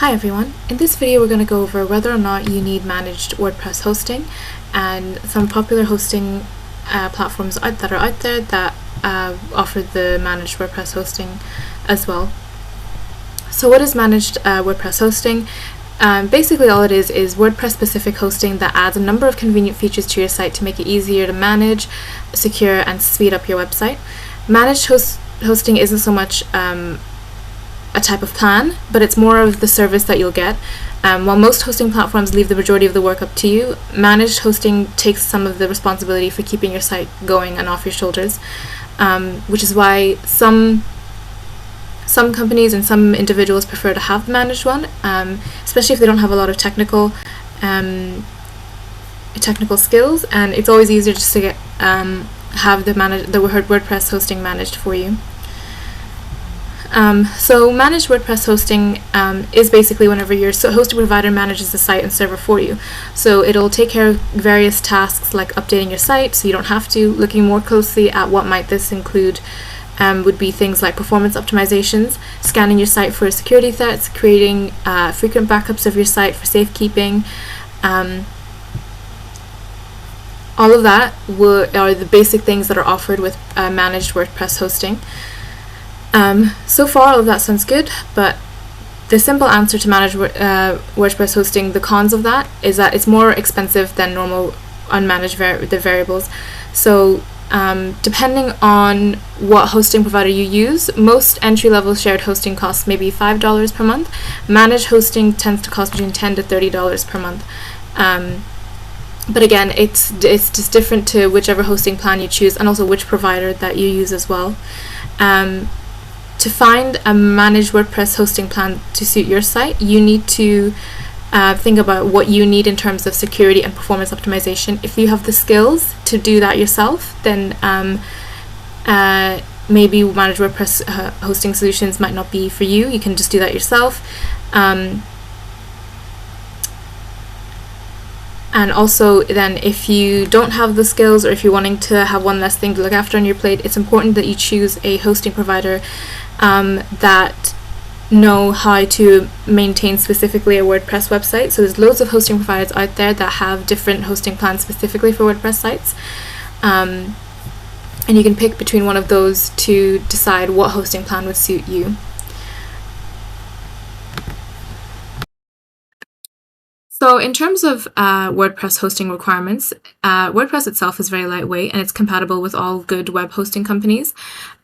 Hi everyone, in this video we're going to go over whether or not you need managed WordPress hosting and some popular hosting platforms that are out there that offer the managed WordPress hosting as well. So what is managed WordPress hosting? Basically all it is WordPress specific hosting that adds a number of convenient features to your site to make it easier to manage, secure and speed up your website. Managed hosting isn't so much a type of plan, but it's more of the service that you'll get. While most hosting platforms leave the majority of the work up to you, managed hosting takes some of the responsibility for keeping your site going and off your shoulders, which is why some companies and some individuals prefer to have the managed one, especially if they don't have a lot of technical skills, and it's always easier just to get have the WordPress hosting managed for you. So managed WordPress hosting is basically whenever your hosting provider manages the site and server for you. So it'll take care of various tasks like updating your site so you don't have to. Looking more closely at what might this include would be things like performance optimizations, scanning your site for security threats, creating frequent backups of your site for safekeeping. All of that are the basic things that are offered with managed WordPress hosting. So far all of that sounds good, but the simple answer to manage WordPress hosting, the cons of that, is that it's more expensive than normal unmanaged variables. So depending on what hosting provider you use, most entry-level shared hosting costs maybe $5 per month. Managed hosting tends to cost between $10 to $30 per month. But again, it's just different to whichever hosting plan you choose, and also which provider that you use as well. To find a managed WordPress hosting plan to suit your site, you need to think about what you need in terms of security and performance optimization. If you have the skills to do that yourself, then maybe managed WordPress hosting solutions might not be for you. You can just do that yourself. And also then, if you don't have the skills, or if you're wanting to have one less thing to look after on your plate, it's important that you choose a hosting provider that know how to maintain specifically a WordPress website. So there's loads of hosting providers out there that have different hosting plans specifically for WordPress sites. And you can pick between one of those to decide what hosting plan would suit you. So in terms of WordPress hosting requirements, WordPress itself is very lightweight and it's compatible with all good web hosting companies.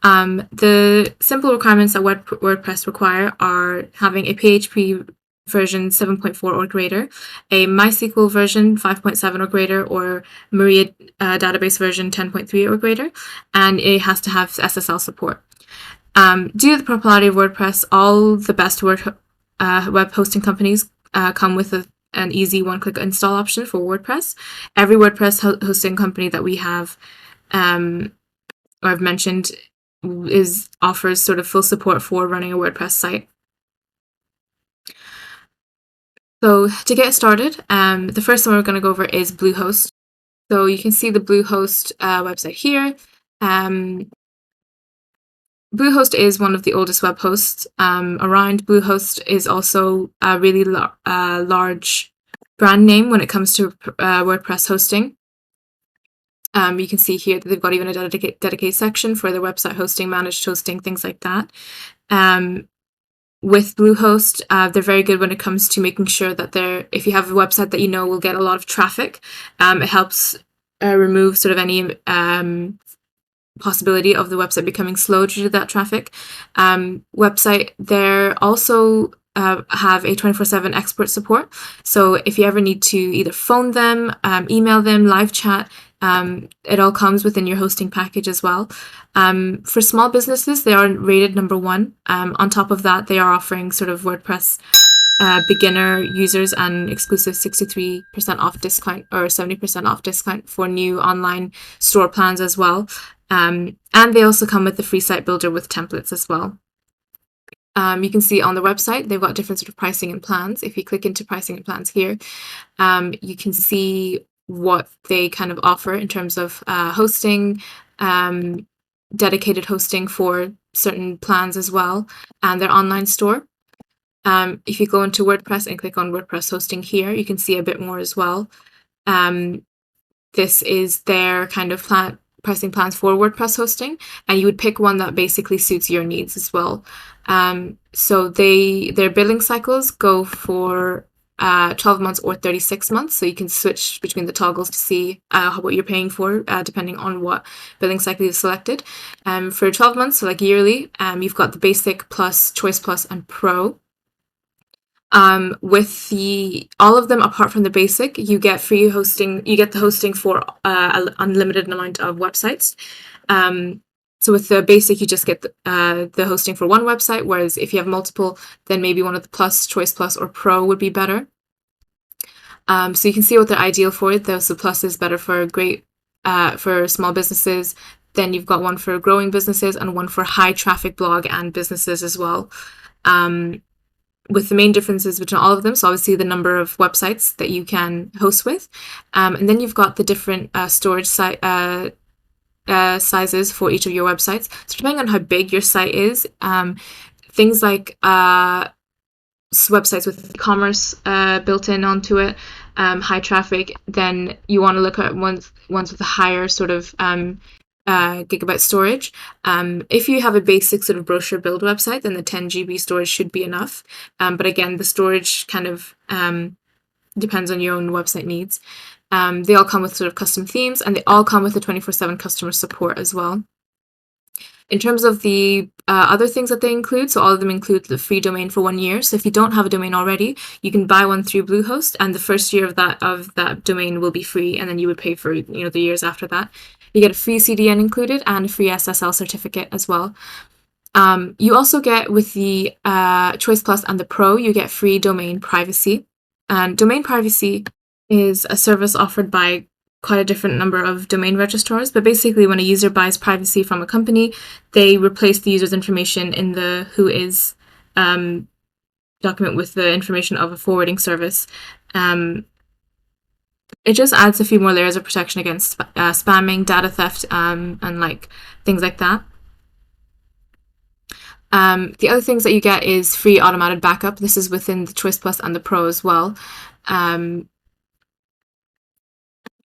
The simple requirements that WordPress require are having a PHP version 7.4 or greater, a MySQL version 5.7 or greater, or Maria database version 10.3 or greater, and it has to have SSL support. Due to the popularity of WordPress, all the best web hosting companies come with an easy one-click install option for WordPress. Every WordPress hosting company that we have, or I've mentioned, offers sort of full support for running a WordPress site. So to get started, the first one we're going to go over is Bluehost. So you can see the Bluehost website here. Bluehost is one of the oldest web hosts around. Bluehost is also a really large brand name when it comes to WordPress hosting. You can see here that they've got even a dedicated section for their website hosting, managed hosting, things like that. With Bluehost, they're very good when it comes to making sure that if you have a website that you know will get a lot of traffic, it helps remove sort of any possibility of the website becoming slow due to that traffic. They're also have a 24/7 expert support. So if you ever need to either phone them, email them, live chat, it all comes within your hosting package as well. For small businesses, they are rated #1. On top of that, they are offering sort of WordPress beginner users an exclusive 63% off discount or 70% off discount for new online store plans as well. And they also come with the free site builder with templates as well. You can see on the website, they've got different sort of pricing and plans. If you click into pricing and plans here, you can see what they kind of offer in terms of hosting, dedicated hosting for certain plans as well, and their online store. If you go into WordPress and click on WordPress hosting here, you can see a bit more as well. This is their kind of pricing plans for WordPress hosting, and you would pick one that basically suits your needs as well. So their billing cycles go for 12 months or 36 months, so you can switch between the toggles to see what you're paying for, depending on what billing cycle you've selected. For 12 months, so like yearly, you've got the Basic, Plus, Choice Plus, and Pro. With all of them apart from the Basic, you get free hosting. You get the hosting for an unlimited amount of websites. So with the Basic, you just get the hosting for one website, whereas if you have multiple, then maybe one of the Plus, Choice Plus, or Pro would be better. So you can see what they're ideal for. The Plus is better for for small businesses. Then you've got one for growing businesses and one for high traffic blog and businesses as well. With the main differences between all of them, so obviously the number of websites that you can host with, and then you've got the different storage sizes for each of your websites. So depending on how big your site is, things like websites with e-commerce built in onto it, high traffic, then you want to look at ones with a higher sort of gigabyte storage. If you have a basic sort of brochure build website, then the 10 GB storage should be enough. But again, the storage kind of depends on your own website needs. They all come with sort of custom themes, and they all come with a 24/7 customer support as well. In terms of the other things that they include, so all of them include the free domain for 1 year. So if you don't have a domain already, you can buy one through Bluehost, and the first year of that domain will be free, and then you would pay for the years after that. You get a free CDN included and a free SSL certificate as well. You also get with the Choice Plus and the Pro, you get free domain privacy. And domain privacy is a service offered by quite a different number of domain registrars, but basically when a user buys privacy from a company, they replace the user's information in the whois document with the information of a forwarding service. It just adds a few more layers of protection against spamming, data theft, and like things like that. The other things that you get is free automated backup. This is within the Choice Plus and the Pro as well.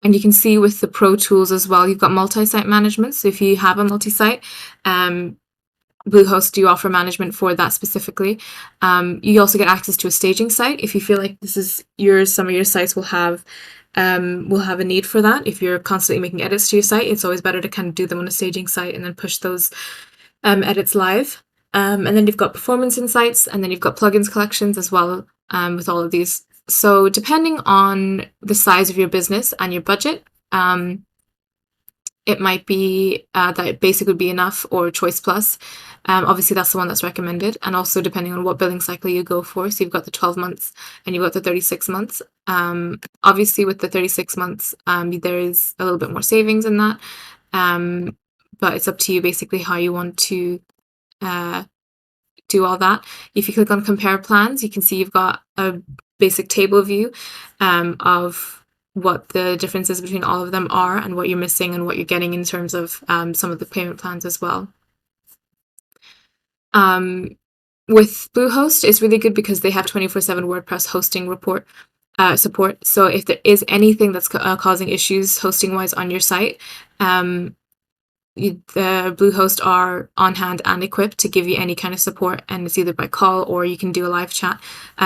And you can see with the Pro tools as well, you've got multi-site management. So if you have a multi-site, Bluehost do offer management for that specifically. You also get access to a staging site. If you feel like this is some of your sites will have a need for that. If you're constantly making edits to your site, it's always better to kind of do them on a staging site and then push those edits live. And then you've got performance insights, and then you've got plugins collections as well with all of these. So depending on the size of your business and your budget, it might be that Basic would be enough, or Choice Plus. Obviously, that's the one that's recommended. And also depending on what billing cycle you go for. So you've got the 12 months and you've got the 36 months. Obviously, with the 36 months, there is a little bit more savings in that. But it's up to you basically how you want to do all that. If you click on compare plans, you can see you've got a basic table view of what the differences between all of them are and what you're missing and what you're getting in terms of some of the payment plans as well. With Bluehost, it's really good because they have 24/7 WordPress hosting support. So if there is anything that's causing issues hosting-wise on your site, the Bluehost are on hand and equipped to give you any kind of support, and it's either by call or you can do a live chat.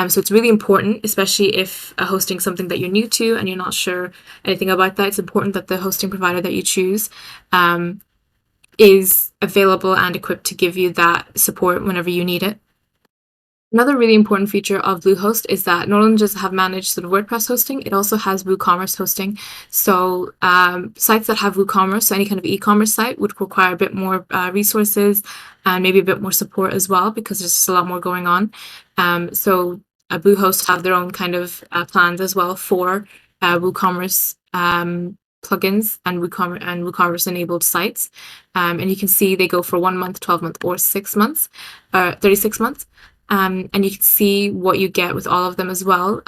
So it's really important, especially if hosting something that you're new to and you're not sure anything about that. It's important that the hosting provider that you choose is available and equipped to give you that support whenever you need it. Another really important feature of Bluehost is that not only does it have managed sort of WordPress hosting, it also has WooCommerce hosting. So sites that have WooCommerce, so any kind of e-commerce site, would require a bit more resources and maybe a bit more support as well, because there's just a lot more going on. So Bluehost have their own kind of plans as well for WooCommerce plugins and WooCommerce enabled sites. And you can see they go for 1 month, 12 months, or 6 months, 36 months. And you can see what you get with all of them as well.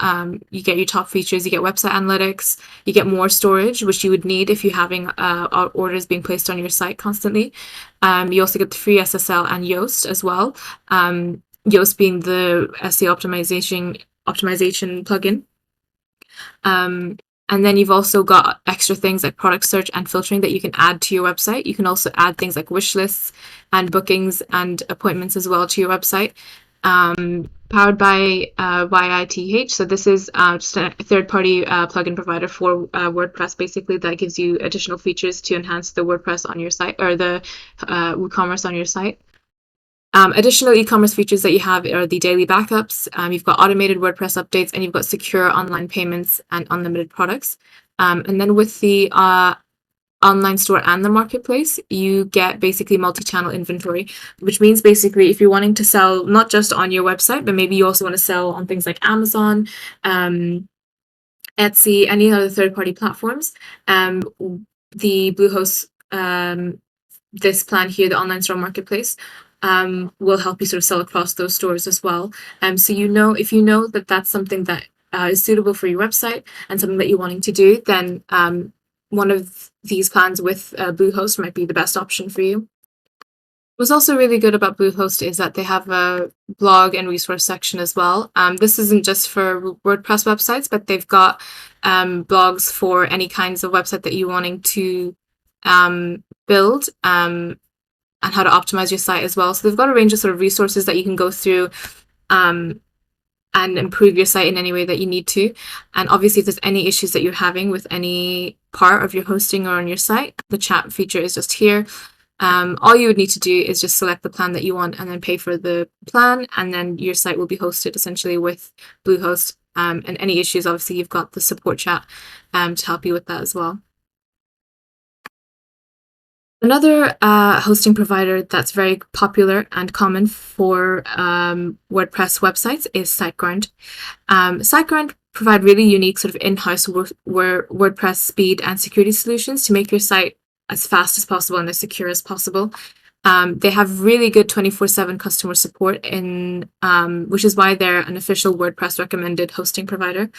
You get your top features, you get website analytics, you get more storage, which you would need if you're having orders being placed on your site constantly. You also get the free SSL and Yoast as well. Yoast being the SEO optimization plugin. And then you've also got extra things like product search and filtering that you can add to your website. You can also add things like wish lists and bookings and appointments as well to your website. Powered by YITH. So this is just a third-party plugin provider for WordPress, basically, that gives you additional features to enhance the WordPress on your site, or the WooCommerce on your site. Additional e-commerce features that you have are the daily backups. You've got automated WordPress updates, and you've got secure online payments and unlimited products. And then with the online store and the marketplace, you get basically multi-channel inventory, which means basically if you're wanting to sell not just on your website, but maybe you also want to sell on things like Amazon, Etsy, any other third-party platforms, the Bluehost, this plan here, the online store marketplace, will help you sort of sell across those stores as well. So if you know that that's something that is suitable for your website and something that you're wanting to do, then one of these plans with Bluehost might be the best option for you. What's also really good about Bluehost is that they have a blog and resource section as well. This isn't just for WordPress websites, but they've got blogs for any kinds of website that you're wanting to build, and how to optimize your site as well. So they've got a range of sort of resources that you can go through and improve your site in any way that you need to. And obviously, if there's any issues that you're having with any part of your hosting or on your site, the chat feature is just here. All you would need to do is just select the plan that you want and then pay for the plan, and then your site will be hosted essentially with Bluehost. And any issues, obviously, you've got the support chat to help you with that as well. Another hosting provider that's very popular and common for WordPress websites is SiteGround. SiteGround provide really unique sort of in-house WordPress speed and security solutions to make your site as fast as possible and as secure as possible. They have really good 24/7 customer support, which is why they're an official WordPress recommended hosting provider.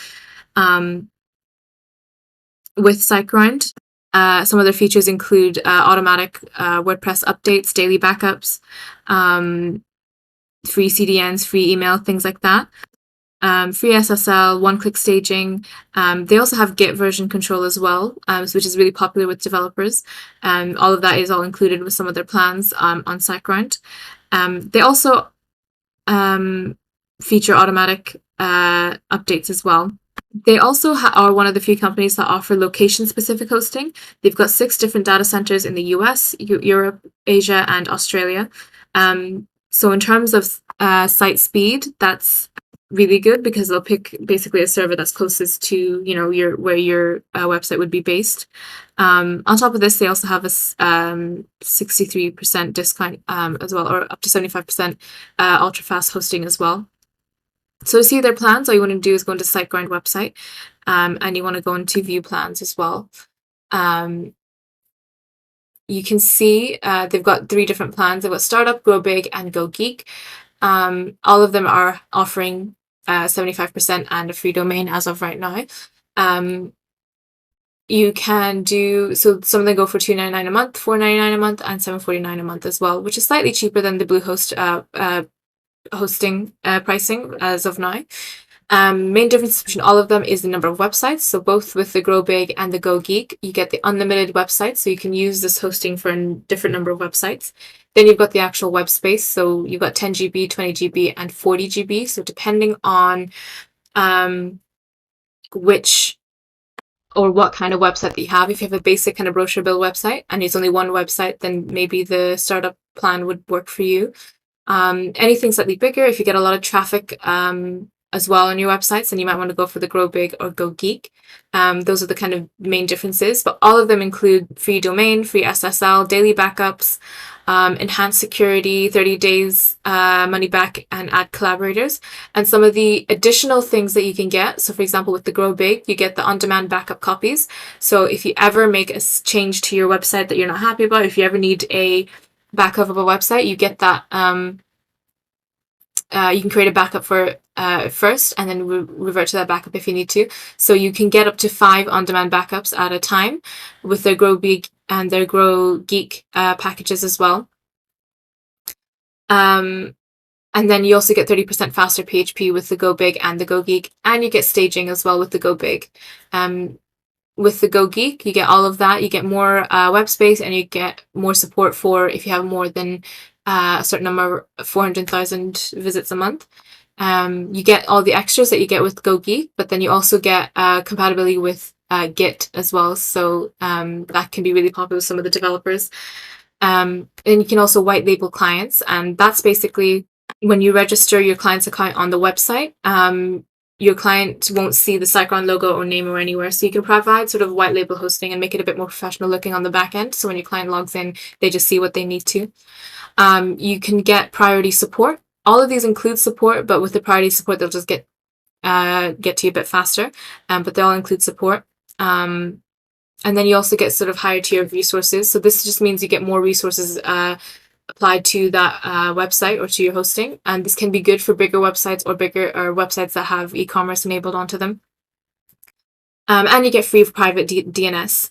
With SiteGround, some other features include automatic WordPress updates, daily backups, free CDNs, free email, things like that. Free SSL, one-click staging. They also have Git version control as well, which is really popular with developers. All of that is all included with some of their plans on SiteGround. They also feature automatic updates as well. They also are one of the few companies that offer location-specific hosting. They've got 6 different data centers in the US, Europe, Asia, and Australia. So in terms of site speed, that's really good because they'll pick basically a server that's closest to where your website would be based. On top of this, they also have a 63% discount as well, or up to 75% ultra-fast hosting as well. So to see their plans, all you want to do is go into SiteGround website, and you want to go into view plans as well. You can see they've got 3 different plans. They've got Startup, Grow Big, and Go Geek. All of them are offering 75% and a free domain as of right now. You can do, so some of them go for $2.99 a month, $4.99 a month, and $7.49 a month as well, which is slightly cheaper than the Bluehost hosting pricing as of now. Main difference between all of them is the number of websites. So both with the Grow Big and the Go Geek, you get the unlimited websites, so you can use this hosting for a different number of websites. Then you've got the actual web space, so you've got 10 GB, 20 GB, and 40 GB. So depending on which or what kind of website that you have, if you have a basic kind of brochure build website and it's only one website, then maybe the startup plan would work for you. Anything slightly bigger, if you get a lot of traffic as well on your websites, then you might want to go for the Grow Big or Go Geek. Those are the kind of main differences, but all of them include free domain, free SSL, daily backups, enhanced security, 30 days money back, and add collaborators. And some of the additional things that you can get, so for example with the Grow Big, you get the on-demand backup copies. So if you ever make a change to your website that you're not happy about, if you ever need a backup of a website, you get that. You can create a backup for first and then revert to that backup if you need to. So you can get up to 5 on-demand backups at a time with their Grow Big and their Grow Geek packages as well. And then you also get 30% faster PHP with the Go Big and the Go Geek, and you get staging as well with the Go Big. With the Go Geek, you get all of that. You get more web space, and you get more support for if you have more than a certain number, 400,000 visits a month. You get all the extras that you get with Go Geek, but then you also get compatibility with Git as well. So that can be really popular with some of the developers. And you can also white label clients, and that's basically when you register your client's account on the website. Your client won't see the SiteGround logo or name or anywhere, so you can provide sort of white label hosting and make it a bit more professional looking on the back end. So when your client logs in, they just see what they need to. You can get priority support. All of these include support, but with the priority support, they'll just get to you a bit faster. But they all include support. And then you also get sort of higher tier of resources. So this just means you get more resources applied to that website or to your hosting. And this can be good for bigger websites or websites that have e-commerce enabled onto them. And you get free private DNS.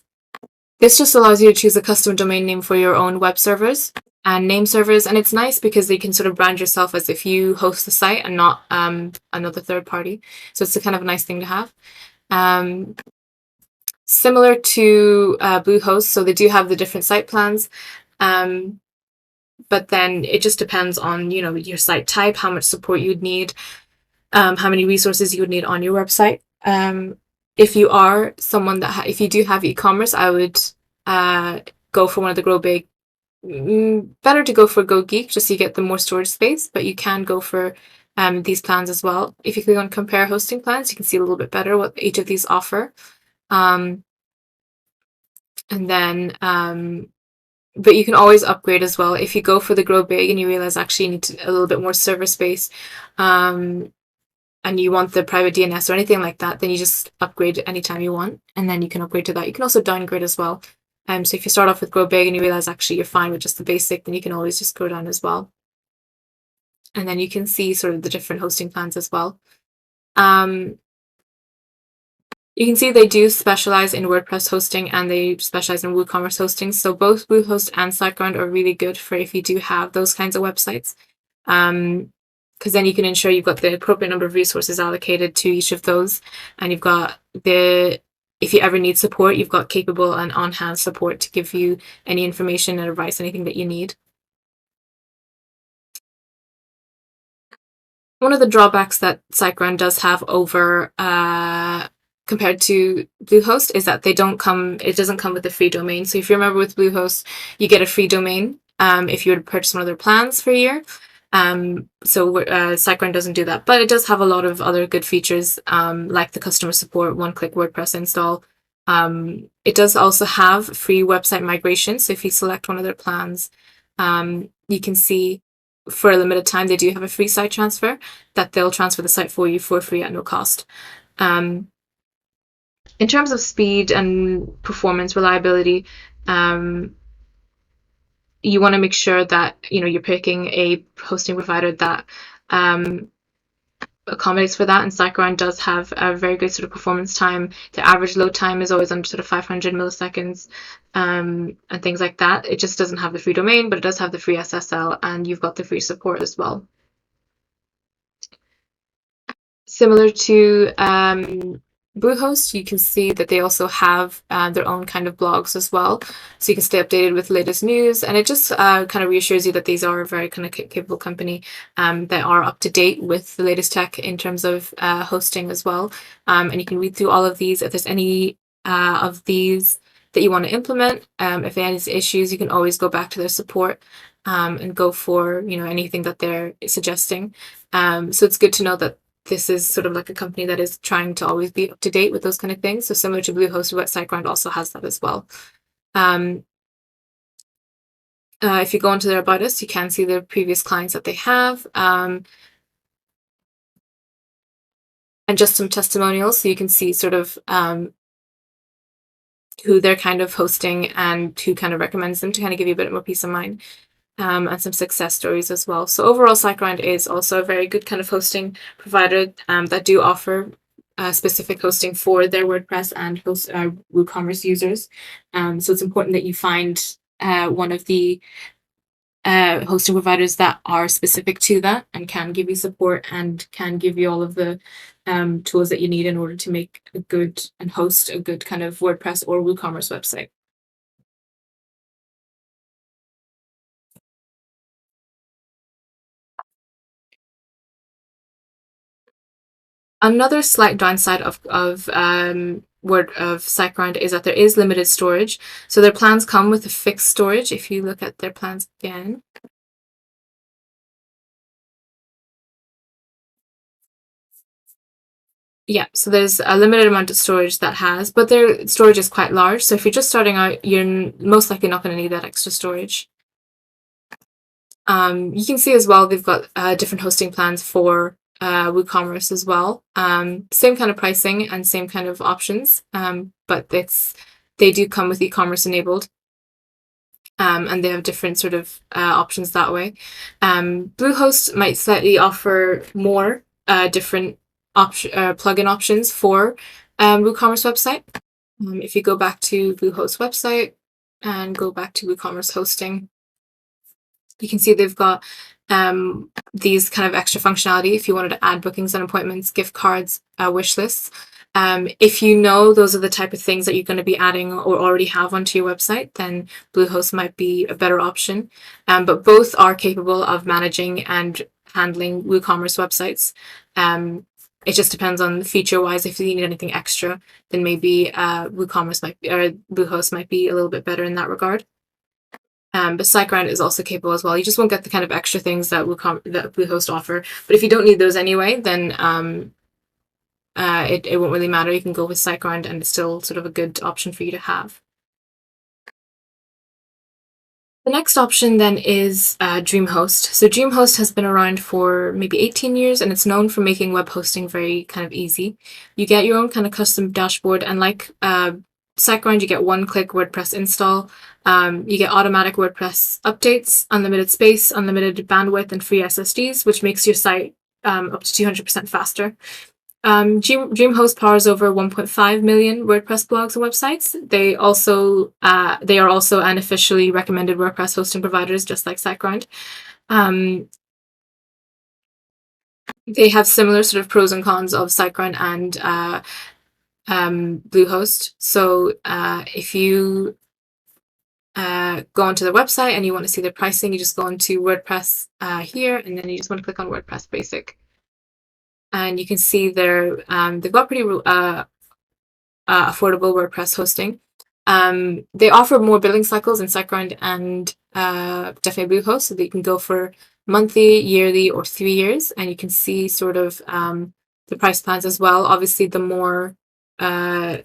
This just allows you to choose a custom domain name for your own web servers and name servers. And it's nice because you can sort of brand yourself as if you host the site and not another third party. So it's a kind of a nice thing to have. Similar to Bluehost, so they do have the different site plans. But then it just depends on, your site type, how much support you'd need, how many resources you would need on your website. If you are someone that, if you do have e-commerce, I would go for one of the Grow Big. Better to go for Go Geek, just so you get the more storage space, but you can go for these plans as well. If you click on compare hosting plans, you can see a little bit better what each of these offer. And then but you can always upgrade as well. If you go for the Grow Big and you realize actually you need a little bit more server space, and you want the private DNS or anything like that, then you just upgrade anytime you want, and then you can upgrade to that. You can also downgrade as well. So if you start off with Grow Big and you realize actually you're fine with just the basic, then you can always just go down as well. And then you can see sort of the different hosting plans as well. You can see they do specialize in WordPress hosting and they specialize in WooCommerce hosting. So both Bluehost and SiteGround are really good for if you do have those kinds of websites. Because then you can ensure you've got the appropriate number of resources allocated to each of those. And you've got if you ever need support, you've got capable and on-hand support to give you any information and advice, anything that you need. One of the drawbacks that SiteGround does have over compared to Bluehost is that it doesn't come with a free domain. So if you remember with Bluehost, you get a free domain if you were to purchase one of their plans for a year. So SiteGround doesn't do that, but it does have a lot of other good features like the customer support, one-click WordPress install. It does also have free website migration. So if you select one of their plans, you can see for a limited time they do have a free site transfer that they'll transfer the site for you for free at no cost. In terms of speed and performance, reliability, you want to make sure that you're picking a hosting provider that accommodates for that. And SiteGround does have a very good sort of performance time. The average load time is always under sort of 500 milliseconds and things like that. It just doesn't have the free domain, but it does have the free SSL, and you've got the free support as well. Similar to Bluehost, you can see that they also have their own kind of blogs as well, so you can stay updated with the latest news, and it just kind of reassures you that these are a very kind of capable company that are up to date with the latest tech in terms of hosting as well. And you can read through all of these. If there's any of these that you want to implement, if there are any issues, you can always go back to their support and go for anything that they're suggesting. So it's good to know that this is sort of like a company that is trying to always be up to date with those kind of things. So similar to Bluehost, SiteGround also has that as well. If you go into their About Us, you can see the previous clients that they have, and just some testimonials, so you can see sort of who they're kind of hosting and who kind of recommends them, to kind of give you a bit more peace of mind. And some success stories as well. So overall, SiteGround is also a very good kind of hosting provider that do offer specific hosting for their WordPress and WooCommerce users. So it's important that you find one of the hosting providers that are specific to that and can give you support and can give you all of the tools that you need in order to make a good and host a good kind of WordPress or WooCommerce website. Another slight downside of SiteGround is that there is limited storage. So their plans come with a fixed storage. If you look at their plans again, yeah, so there's a limited amount of storage that has, but their storage is quite large. So if you're just starting out, you're most likely not going to need that extra storage. You can see as well they've got different hosting plans for WooCommerce as well. Same kind of pricing and same kind of options, but they do come with e-commerce enabled. And they have different sort of options that way. Bluehost might slightly offer more different plugin options for WooCommerce website. If you go back to Bluehost website and go back to WooCommerce hosting, you can see they've got these kind of extra functionality if you wanted to add bookings and appointments, gift cards, wish lists. If you know those are the type of things that you're going to be adding or already have onto your website, then Bluehost might be a better option. But both are capable of managing and handling WooCommerce websites. It just depends on feature-wise. If you need anything extra, then maybe WooCommerce might be, or Bluehost might be a little bit better in that regard. But SiteGround is also capable as well. You just won't get the kind of extra things that Bluehost offer. But if you don't need those anyway, then it won't really matter. You can go with SiteGround and it's still sort of a good option for you to have. The next option then is DreamHost. So DreamHost has been around for maybe 18 years and it's known for making web hosting very kind of easy. You get your own kind of custom dashboard, and like SiteGround, you get one-click WordPress install. You get automatic WordPress updates, unlimited space, unlimited bandwidth, and free SSDs, which makes your site up to 200% faster. DreamHost powers over 1.5 million WordPress blogs and websites. They are also unofficially recommended WordPress hosting providers, just like SiteGround. They have similar sort of pros and cons of SiteGround and Bluehost. So if you go onto their website and you want to see their pricing, you just go into WordPress here, and then you just want to click on WordPress Basic. And you can see they've got pretty affordable WordPress hosting. They offer more billing cycles in SiteGround and definitely Bluehost, so that you can go for monthly, yearly, or 3 years, and you can see sort of the price plans as well. Obviously, the more the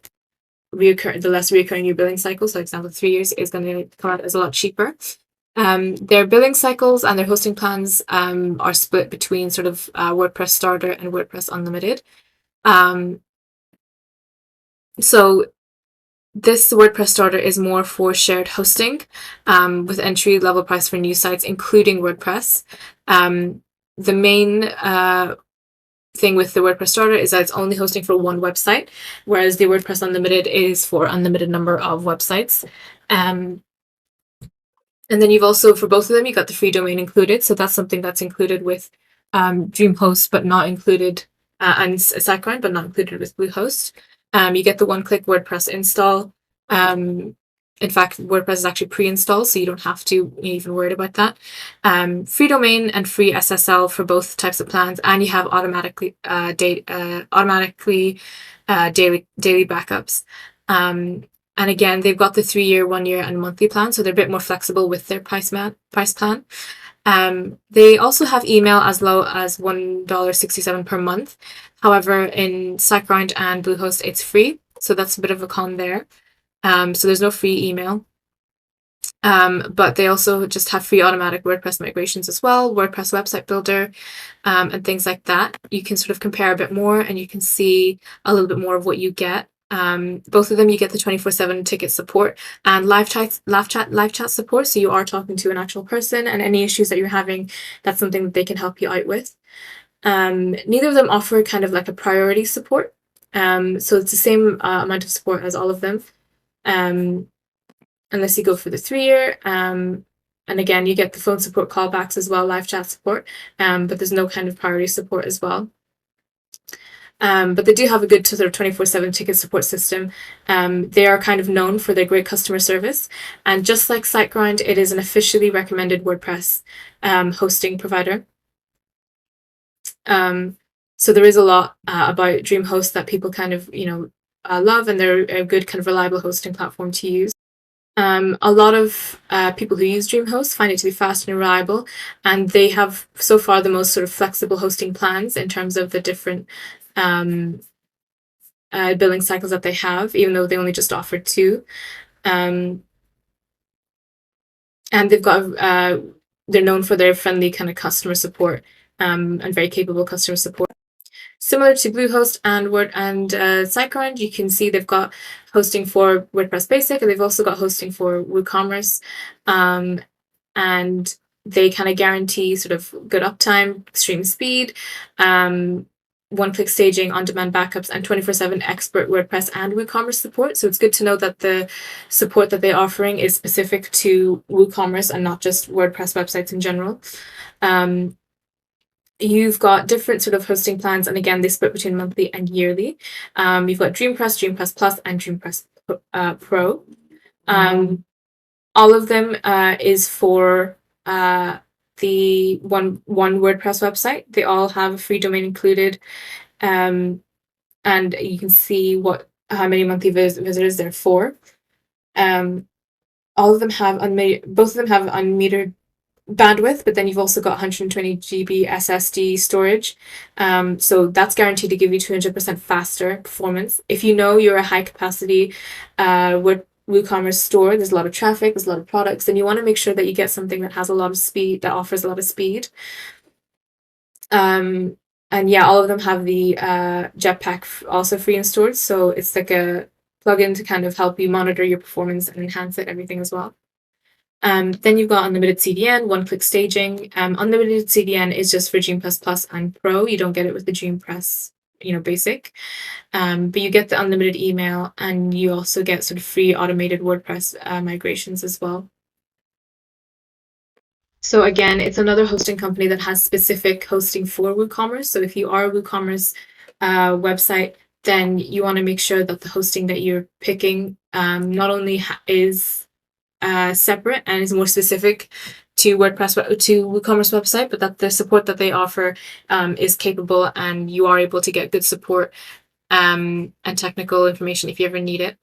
less reoccurring your billing cycle. So, for example, 3 years is going to come out as a lot cheaper. Their billing cycles and their hosting plans are split between sort of WordPress Starter and WordPress Unlimited. So this WordPress Starter is more for shared hosting with entry-level price for new sites, including WordPress. The main thing with the WordPress Starter is that it's only hosting for one website, whereas the WordPress Unlimited is for unlimited number of websites. And then you've also, for both of them, you got the free domain included. So that's something that's included with DreamHost, but not included, and SiteGround, but not included with Bluehost. You get the one-click WordPress install. In fact, WordPress is actually pre-installed, so you don't have to even worry about that. Free domain and free SSL for both types of plans, and you have automatically daily backups. And again, they've got the 3-year, 1-year, and monthly plan, so they're a bit more flexible with their price plan. They also have email as low as $1.67 per month. However, in SiteGround and Bluehost, it's free, so that's a bit of a con there. So there's no free email. But they also just have free automatic WordPress migrations as well, WordPress website builder, and things like that. You can sort of compare a bit more and you can see a little bit more of what you get. Both of them, you get the 24/7 ticket support and live chat support. So you are talking to an actual person, and any issues that you're having, that's something that they can help you out with. Neither of them offer kind of like a priority support. So it's the same amount of support as all of them. Unless you go for the 3-year. And again, you get the phone support callbacks as well, live chat support, but there's no kind of priority support as well. But they do have a good sort of 24/7 ticket support system. They are kind of known for their great customer service. And just like SiteGrind, it is an officially recommended WordPress hosting provider. So there is a lot about DreamHost that people kind of, love, and they're a good kind of reliable hosting platform to use. A lot of people who use DreamHost find it to be fast and reliable, and they have so far the most sort of flexible hosting plans in terms of the different billing cycles that they have, even though they only just offered 2. And they've got they're known for their friendly kind of customer support and very capable customer support. Similar to Bluehost and SiteGrind, you can see they've got hosting for WordPress Basic, and they've also got hosting for WooCommerce, and they kind of guarantee sort of good uptime, extreme speed, one-click staging, on-demand backups, and 24/7 expert WordPress and WooCommerce support. So it's good to know that the support that they're offering is specific to WooCommerce and not just WordPress websites in general. You've got different sort of hosting plans, and again, they split between monthly and yearly. You've got DreamPress, DreamPress Plus, and DreamPress Pro. All of them is for the one WordPress website. They all have a free domain included, and you can see how many monthly visitors they're for. All of them have both of them have unmetered bandwidth, but then you've also got 120 GB SSD storage, so that's guaranteed to give you 200% faster performance. If you know you're a high capacity WooCommerce store, there's a lot of traffic, there's a lot of products, then you want to make sure that you get something that has a lot of speed, that offers a lot of speed. And yeah, all of them have the Jetpack also free installed, so it's like a plugin to kind of help you monitor your performance and enhance it, everything as well. Then you've got unlimited CDN, one-click staging. Unlimited CDN is just for DreamPress Plus and Pro. You don't get it with the DreamPress, Basic. But you get the unlimited email, and you also get sort of free automated WordPress migrations as well. So again, it's another hosting company that has specific hosting for WooCommerce. So if you are a WooCommerce website, then you want to make sure that the hosting that you're picking not only is separate and is more specific to WooCommerce website, but that the support that they offer is capable, and you are able to get good support and technical information if you ever need it.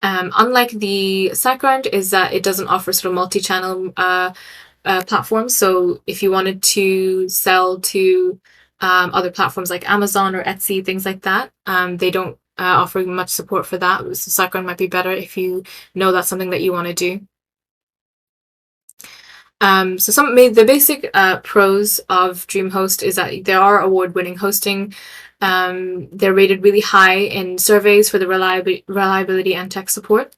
Unlike the SiteGrind, is that it doesn't offer sort of multi-channel platforms. So if you wanted to sell to other platforms like Amazon or Etsy, things like that, they don't offer much support for that. So SiteGrind might be better if you know that's something that you want to do. So the basic pros of DreamHost is that they are award-winning hosting. They're rated really high in surveys for the reliability and tech support.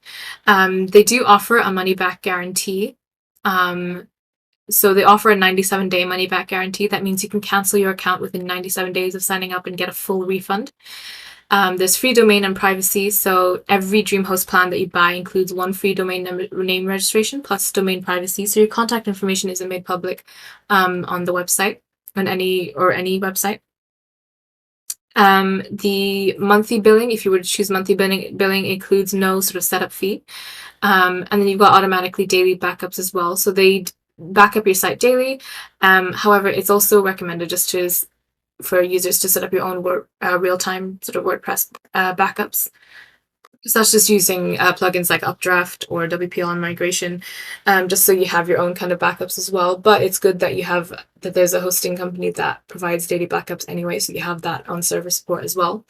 They do offer a money-back guarantee. So they offer a 97-day money-back guarantee. That means you can cancel your account within 97 days of signing up and get a full refund. There's free domain and privacy, so every DreamHost plan that you buy includes one free domain name registration plus domain privacy, so your contact information isn't made public on the website, on any website. The monthly billing, if you were to choose monthly billing includes no sort of setup fee, and then you've got automatically daily backups as well, so they back up your site daily. However, it's also recommended just for users to set up your own real-time sort of WordPress backups. So that's just using plugins like Updraft or WPL on migration, just so you have your own kind of backups as well. But it's good that there's a hosting company that provides daily backups anyway, so you have that on server support as well.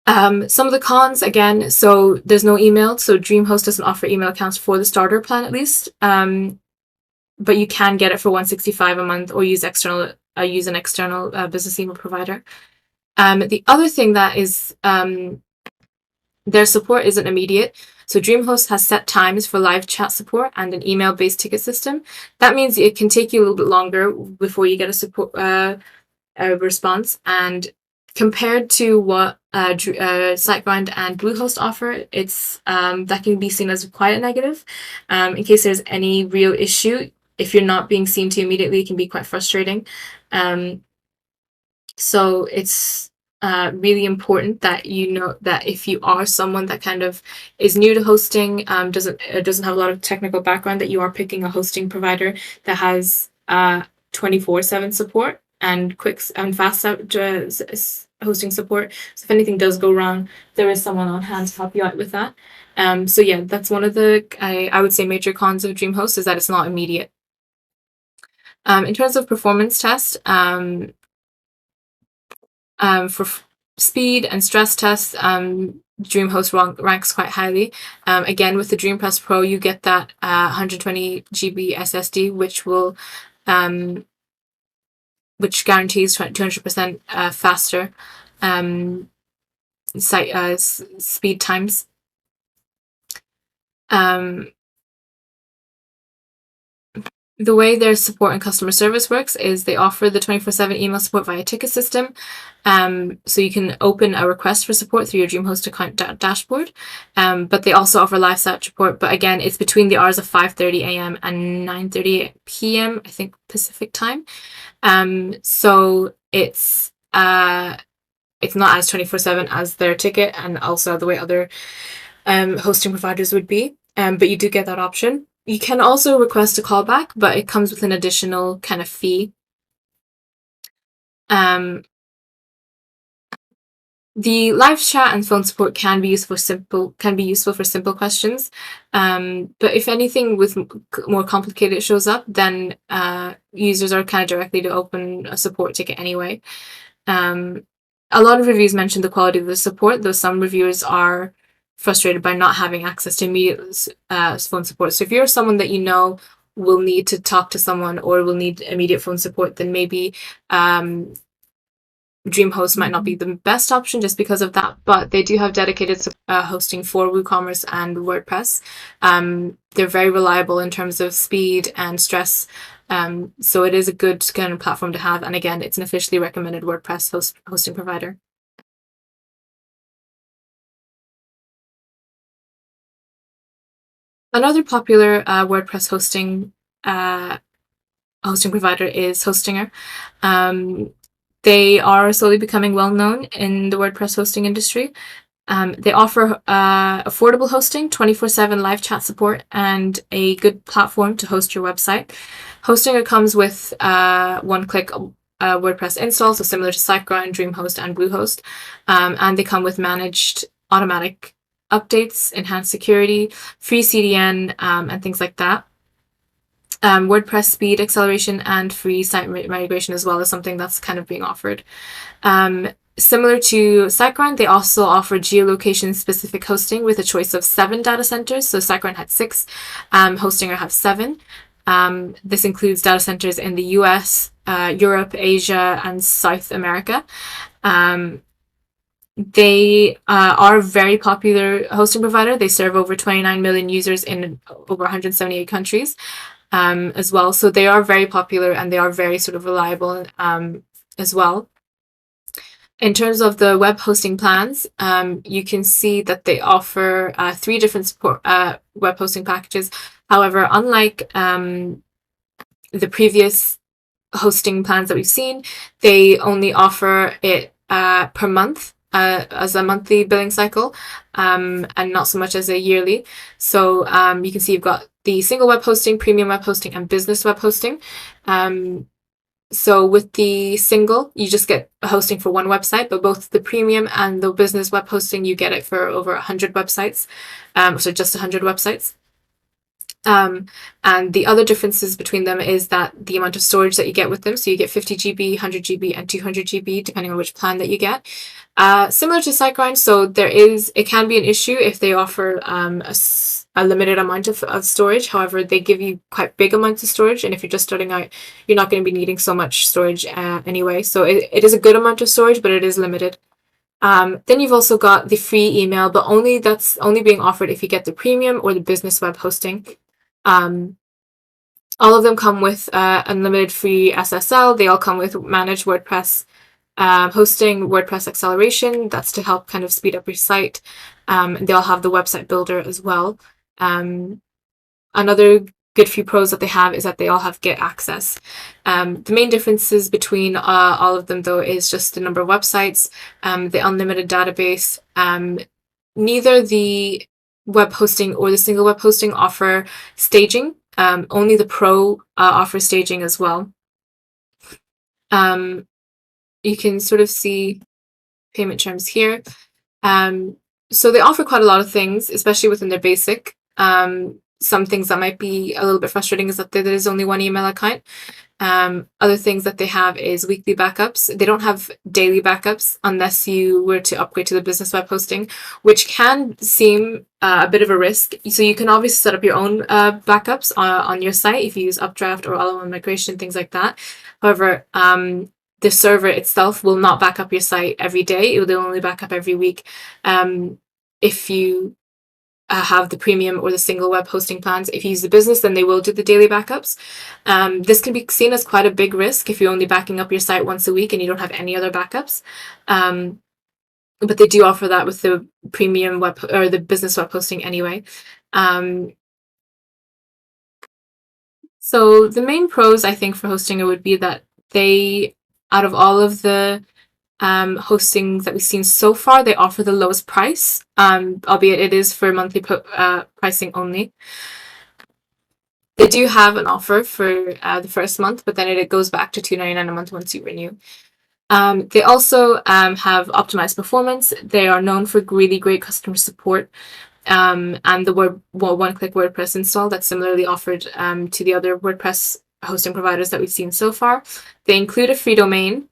Some of the cons, again, so there's no email, so DreamHost doesn't offer email accounts for the starter plan at least, but you can get it for $165 a month or use an external business email provider. The other thing that is their support isn't immediate. So DreamHost has set times for live chat support and an email-based ticket system. That means it can take you a little bit longer before you get a response. And compared to what SiteGround and Bluehost offer, it's that can be seen as quite a negative. In case there's any real issue, if you're not being seen to immediately, it can be quite frustrating. So it's really important that you know that if you are someone that kind of is new to hosting, doesn't have a lot of technical background, that you are picking a hosting provider that has 24/7 support and quick and fast hosting support. So if anything does go wrong, there is someone on hand to help you out with that. So yeah, that's one of the I would say major cons of DreamHost, is that it's not immediate. In terms of performance test, for speed and stress tests, DreamHost ranks quite highly. Again, with the DreamPress Pro, you get that 120 GB SSD, which guarantees 200% faster speed times. The way their support and customer service works is they offer the 24/7 email support via ticket system. So you can open a request for support through your DreamHost account dashboard. But they also offer live chat support. But again, it's between the hours of 5:30 a.m. and 9:30 p.m., I think, Pacific time. So it's not as 24/7 as their ticket, and also the way other hosting providers would be. But you do get that option. You can also request a callback, but it comes with an additional kind of fee. The live chat and phone support can be useful for simple questions. But if anything with more complicated shows up, then users are kind of directly to open a support ticket anyway. A lot of reviews mention the quality of the support, though some reviewers are frustrated by not having access to immediate phone support. So if you're someone that you know will need to talk to someone or will need immediate phone support, then maybe DreamHost might not be the best option just because of that. But they do have dedicated hosting for WooCommerce and WordPress. They're very reliable in terms of speed and stress. So it is a good kind of platform to have. And again, it's an officially recommended WordPress hosting provider. Another popular WordPress hosting provider is Hostinger. They are slowly becoming well known in the WordPress hosting industry. They offer affordable hosting, 24/7 live chat support, and a good platform to host your website. Hostinger comes with one-click WordPress install, so similar to SiteGround, DreamHost, and Bluehost. And they come with managed automatic updates, enhanced security, free CDN, and things like that. WordPress speed acceleration and free site migration as well is something that's kind of being offered. Similar to SiteGround, they also offer geolocation-specific hosting with a choice of 7 data centers. So SiteGround had 6, Hostinger have 7. This includes data centers in the US, Europe, Asia, and South America. They are a very popular hosting provider. They serve over 29 million users in over 178 countries as well. So they are very popular and they are very sort of reliable as well. In terms of the web hosting plans, you can see that they offer 3 different support web hosting packages. However, unlike the previous hosting plans that we've seen, they only offer it per month as a monthly billing cycle and not so much as a yearly. So you can see you've got the single web hosting, premium web hosting, and business web hosting. So with the single, you just get hosting for one website, but both the premium and the business web hosting, you get it for over 100 websites. So just 100 websites. And the other differences between them is that the amount of storage that you get with them. So you get 50 GB, 100 GB, and 200 GB, depending on which plan that you get. Similar to SiteGround, so it can be an issue if they offer a limited amount of storage. However, they give you quite big amounts of storage, and if you're just starting out, you're not going to be needing so much storage anyway. So it is a good amount of storage, but it is limited. Then you've also got the free email, but that's only being offered if you get the premium or the business web hosting. All of them come with unlimited free SSL. They all come with managed WordPress hosting, WordPress acceleration, that's to help kind of speed up your site. They all have the website builder as well. Another good few pros that they have is that they all have Git access. The main differences between all of them, though, is just the number of websites, the unlimited database. Neither the web hosting or the single web hosting offer staging. Only the Pro offers staging as well. You can sort of see payment terms here. So they offer quite a lot of things, especially within their basic. Some things that might be a little bit frustrating is that there is only one email account. Other things that they have is weekly backups. They don't have daily backups unless you were to upgrade to the business web hosting, which can seem a bit of a risk. So you can obviously set up your own backups on your site if you use Updraft or all-in-one migration, things like that. However, the server itself will not back up your site every day. It will only back up every week. If you have the premium or the single web hosting plans. If you use the business, then they will do the daily backups. This can be seen as quite a big risk if you're only backing up your site once a week and you don't have any other backups. But they do offer that with the premium web or the business web hosting anyway. So the main pros, I think, for Hostinger would be that they, out of all of the hostings that we've seen so far, they offer the lowest price, albeit it is for monthly pricing only. They do have an offer for the first month, but then it goes back to $2.99 a month once you renew. They also have optimized performance. They are known for really great customer support. And the one-click WordPress install that's similarly offered to the other WordPress hosting providers that we've seen so far. They include a free domain,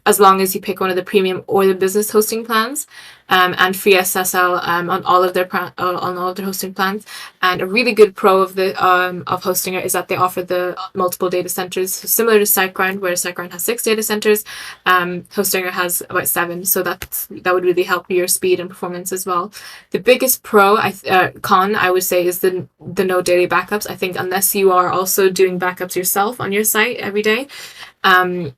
as long as you pick one of the premium or the business hosting plans, and free SSL on all of their hosting plans. And a really good pro of Hostinger is that they offer the multiple data centers, so similar to SiteGround, where SiteGround has 6 data centers. Hostinger has about 7, so that would really help your speed and performance as well. The biggest con I would say is the no daily backups. I think unless you are also doing backups yourself on your site every day,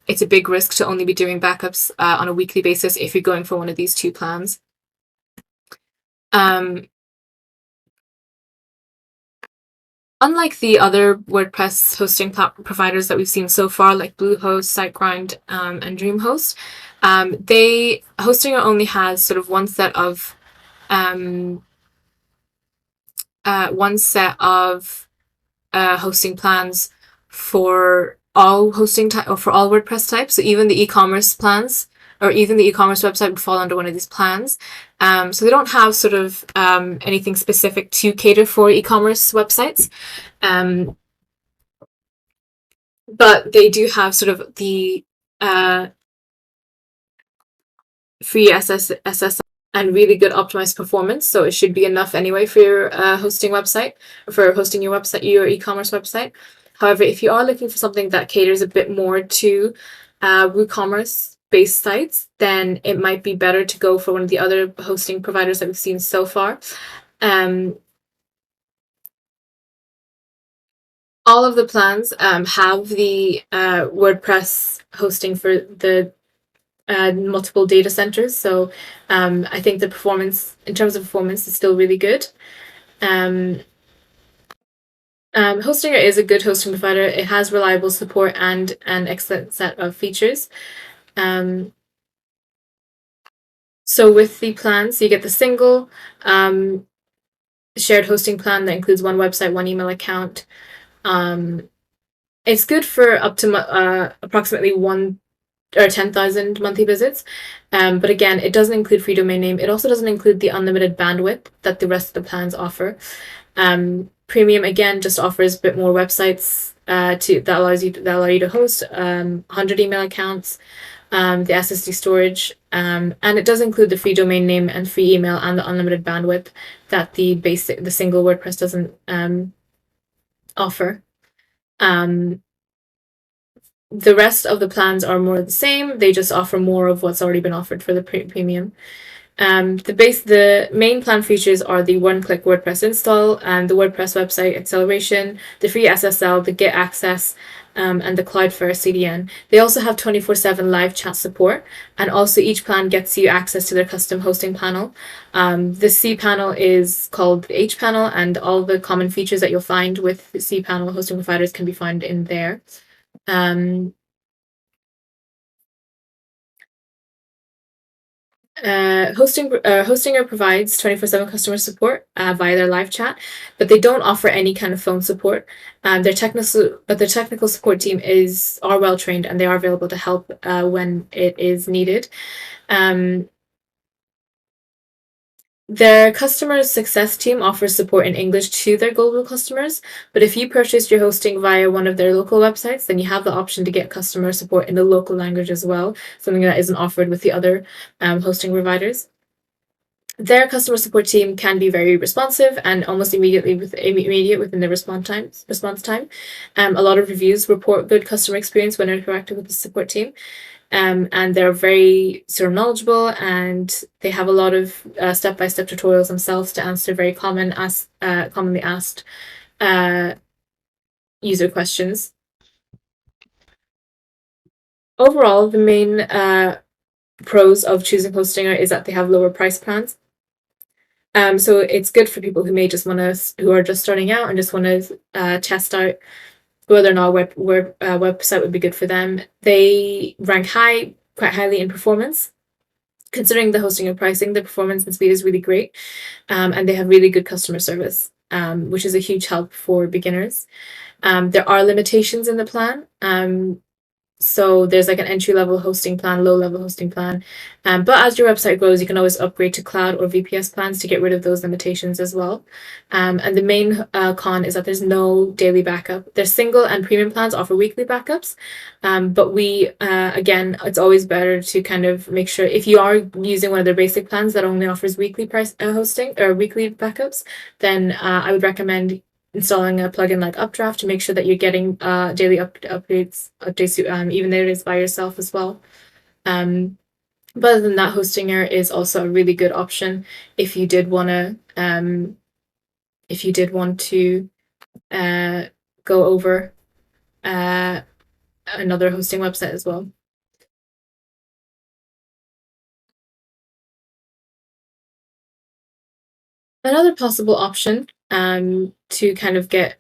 it's a big risk to only be doing backups on a weekly basis if you're going for one of these 2 plans. Unlike the other WordPress hosting providers that we've seen so far, like Bluehost, SiteGround, and DreamHost, Hostinger only has sort of one set of hosting plans for all hosting or for all WordPress types. So even the e-commerce plans or even the e-commerce website would fall under one of these plans. So they don't have sort of anything specific to cater for e-commerce websites. But they do have sort of the free SSL and really good optimized performance. So it should be enough anyway for your hosting website, for hosting your website, your e-commerce website. However, if you are looking for something that caters a bit more to WooCommerce based sites, then it might be better to go for one of the other hosting providers that we've seen so far. All of the plans have the WordPress hosting for the multiple data centers. So I think the performance, in terms of performance, is still really good. Hostinger is a good hosting provider. It has reliable support and an excellent set of features. So with the plans, you get the single shared hosting plan that includes one website, one email account. It's good for up to approximately 1 or 10,000 monthly visits. But again, it doesn't include free domain name. It also doesn't include the unlimited bandwidth that the rest of the plans offer. Premium, again, just offers a bit more websites that allow you to host 100 email accounts, the SSD storage, and it does include the free domain name and free email and the unlimited bandwidth that the single WordPress doesn't offer. The rest of the plans are more the same. They just offer more of what's already been offered for the premium. The main plan features are the one-click WordPress install and the WordPress website acceleration, the free SSL, the Git access, and the Cloudflare CDN. They also have 24/7 live chat support, and also each plan gets you access to their custom hosting panel. The C panel is called the H panel, and all the common features that you'll find with C panel hosting providers can be found in there. Hostinger provides 24/7 customer support via their live chat, but they don't offer any kind of phone support. Their technical support team are well trained, and they are available to help when it is needed. Their customer success team offers support in English to their global customers, but if you purchased your hosting via one of their local websites, then you have the option to get customer support in the local language as well, something that isn't offered with the other hosting providers. Their customer support team can be very responsive and almost immediate within the response time. A lot of reviews report good customer experience when interacting with the support team. And they're very sort of knowledgeable, and they have a lot of step-by-step tutorials themselves to answer very commonly asked user questions. Overall, the main pros of choosing Hostinger is that they have lower price plans. So it's good for people who may just who are just starting out and just want to test out whether or not website would be good for them. They rank quite highly in performance. Considering the hosting and pricing, the performance and speed is really great, and they have really good customer service, which is a huge help for beginners. There are limitations in the plan. So there's like an entry-level hosting plan, low-level hosting plan. But as your website grows, you can always upgrade to cloud or VPS plans to get rid of those limitations as well. And the main con is that there's no daily backup. Their single and premium plans offer weekly backups. But again, it's always better to kind of make sure if you are using one of their basic plans that only offers weekly hosting or weekly backups, then I would recommend installing a plugin like Updraft to make sure that you're getting daily updates, even though it is by yourself as well. But other than that, Hostinger is also a really good option if you did want to go over another hosting website as well. Another possible option to kind of get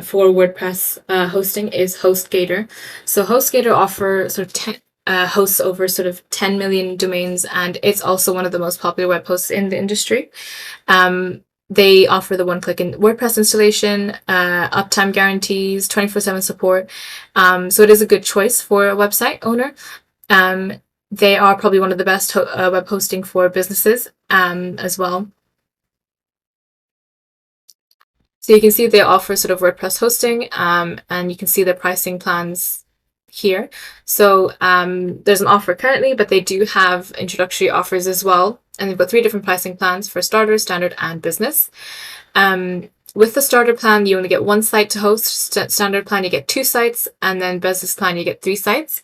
for WordPress hosting is HostGator. So HostGator offer sort of hosts over sort of 10 million domains, and it's also one of the most popular web hosts in the industry. They offer the one-click WordPress installation, uptime guarantees, 24/7 support. So it is a good choice for a website owner. They are probably one of the best web hosting for businesses as well. So you can see they offer sort of WordPress hosting, and you can see the pricing plans here. So there's an offer currently, but they do have introductory offers as well. And they've got 3 different pricing plans for starter, standard, and business. With the starter plan, you only get 1 site to host. Standard plan, you get 2 sites, and then business plan, you get 3 sites.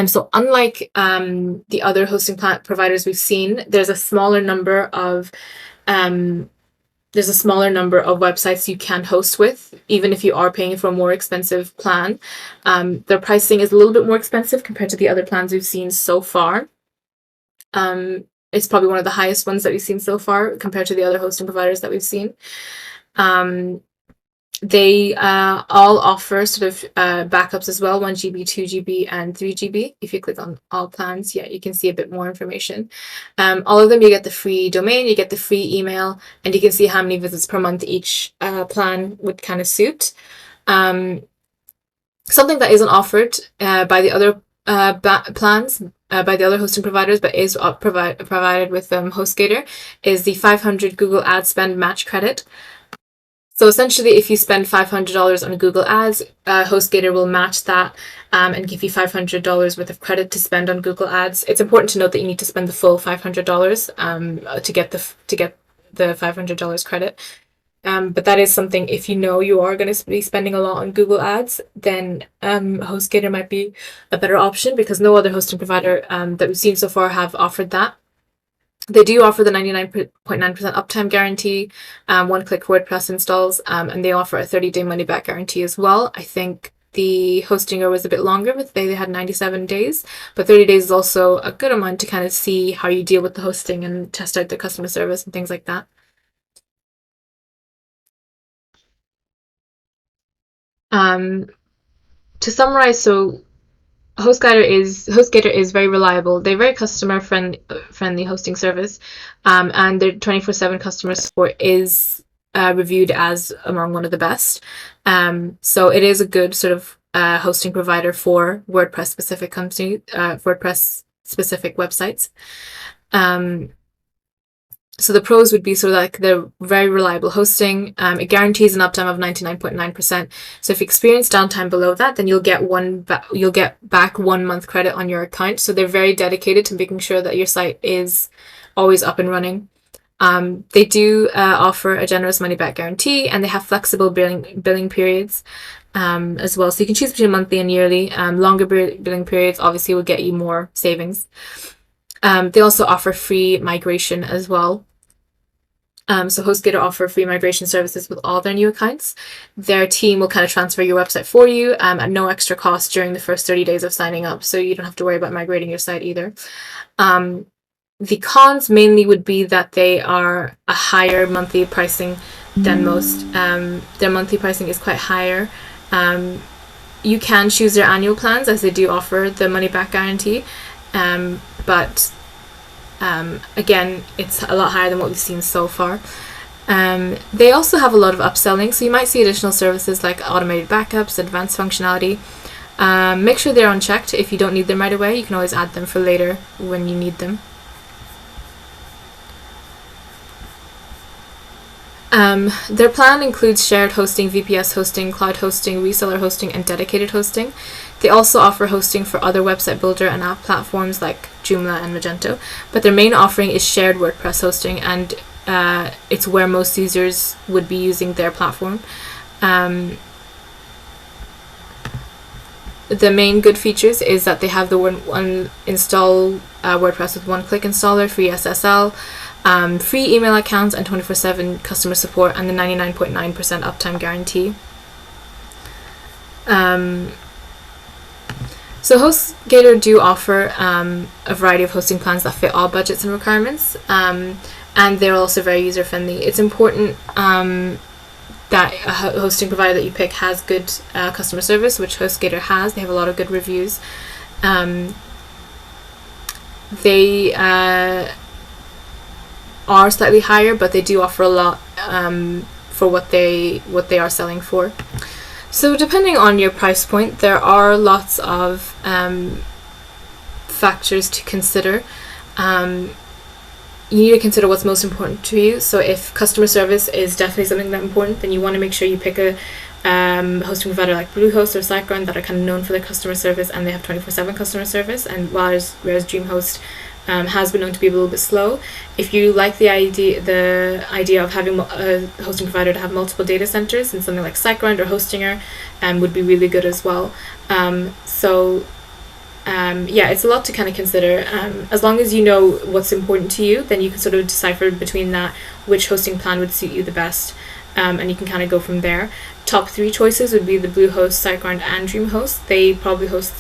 So unlike the other hosting plan providers we've seen, there's a smaller number of websites you can host with, even if you are paying for a more expensive plan. Their pricing is a little bit more expensive compared to the other plans we've seen so far. It's probably one of the highest ones that we've seen so far compared to the other hosting providers that we've seen. They all offer sort of backups as well, 1 GB, 2 GB, and 3 GB. If you click on all plans, you can see a bit more information. All of them, you get the free domain, you get the free email, and you can see how many visits per month each plan would kind of suit. Something that isn't offered by the other plans, by the other hosting providers, but is provided with HostGator, is the 500 Google Ad Spend Match Credit. So essentially, if you spend $500 on Google Ads, HostGator will match that and give you $500 worth of credit to spend on Google Ads. It's important to note that you need to spend the full $500 to get the $500 credit. But that is something, if you know you are going to be spending a lot on Google Ads, then HostGator might be a better option, because no other hosting provider that we've seen so far have offered that. They do offer the 99.9% uptime guarantee, 1-click WordPress installs, and they offer a 30-day money-back guarantee as well. I think the Hostinger was a bit longer, but they had 97 days. But 30 days is also a good amount to kind of see how you deal with the hosting and test out the customer service and things like that. To summarize, so HostGator is very reliable. They're very customer friendly hosting service, and their 24/7 customer support is reviewed as among one of the best. So it is a good sort of hosting provider for WordPress specific websites. So the pros would be sort of like they're very reliable hosting. It guarantees an uptime of 99.9%. So if you experience downtime below that, then you'll get back 1 month credit on your account. So they're very dedicated to making sure that your site is always up and running. They do offer a generous money back guarantee, and they have flexible billing periods as well. So you can choose between monthly and yearly. Longer billing periods obviously will get you more savings. They also offer free migration as well. So HostGator offer free migration services with all their new accounts. Their team will kind of transfer your website for you at no extra cost during the first 30 days of signing up, so you don't have to worry about migrating your site either. The cons mainly would be that they are a higher monthly pricing than most. Their monthly pricing is quite higher. You can choose their annual plans, as they do offer the money back guarantee, but again, it's a lot higher than what we've seen so far. They also have a lot of upselling, so you might see additional services like automated backups, advanced functionality. Make sure they're unchecked. If you don't need them right away, you can always add them for later when you need them. Their plan includes shared hosting, VPS hosting, cloud hosting, reseller hosting, and dedicated hosting. They also offer hosting for other website builder and app platforms like Joomla and Magento, but their main offering is shared WordPress hosting, and it's where most users would be using their platform. The main good features is that they have the one install WordPress with one-click installer, free SSL, free email accounts, and 24/7 customer support, and the 99.9% uptime guarantee. So HostGator do offer a variety of hosting plans that fit all budgets and requirements, and they're also very user-friendly. It's important that a hosting provider that you pick has good customer service, which HostGator has. They have a lot of good reviews. They are slightly higher, but they do offer a lot for what they are selling for. So depending on your price point, there are lots of factors to consider. You need to consider what's most important to you. So if customer service is definitely something that's important, then you want to make sure you pick a hosting provider like Bluehost or SiteGround that are kind of known for their customer service, and they have 24/7 customer service. And whereas DreamHost has been known to be a little bit slow. If you like the idea of having a hosting provider to have multiple data centers, and something like SiteGround or Hostinger would be really good as well. Yeah, it's a lot to kind of consider. As long as you know what's important to you, then you can sort of decipher between that which hosting plan would suit you the best, and you can kind of go from there. Top 3 choices would be the Bluehost, SiteGround, and DreamHost. They probably host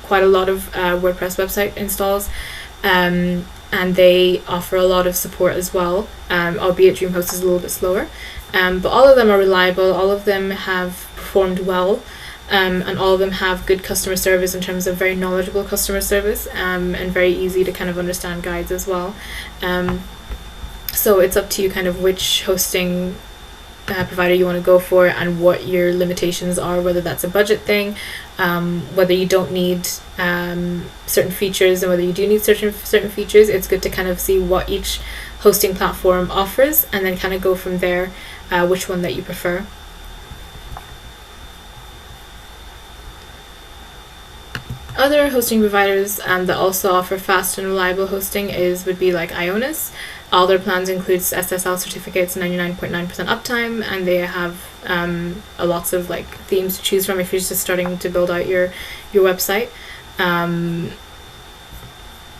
quite a lot of WordPress website installs, and they offer a lot of support as well, albeit DreamHost is a little bit slower. But all of them are reliable, all of them have performed well, and all of them have good customer service in terms of very knowledgeable customer service, and very easy to kind of understand guides as well. So it's up to you kind of which hosting provider you want to go for, and what your limitations are, whether that's a budget thing, whether you don't need certain features, and whether you do need certain features. It's good to kind of see what each hosting platform offers, and then kind of go from there, which one that you prefer. Other hosting providers that also offer fast and reliable hosting would be like Ionis. All their plans includes SSL certificates, 99.9% uptime, and they have lots of like themes to choose from if you're just starting to build out your website.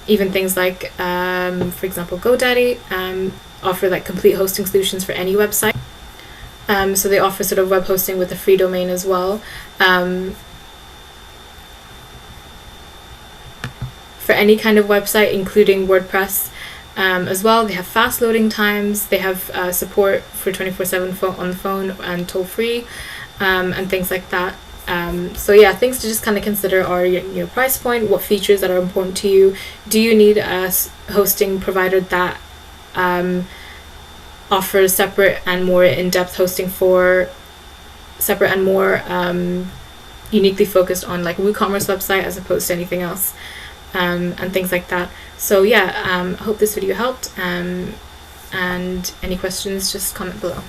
Even things like, for example, GoDaddy offer like complete hosting solutions for any website. So they offer sort of web hosting with a free domain as well. For any kind of website, including WordPress as well. They have fast loading times. They have support for 24/7 on the phone and toll free, and things like that. So yeah, things to just kind of consider are your price point, what features that are important to you. Do you need a hosting provider that offers separate and more in-depth hosting for separate and more uniquely focused on like WooCommerce website as opposed to anything else, and things like that. So yeah, I hope this video helped, and any questions, just comment below.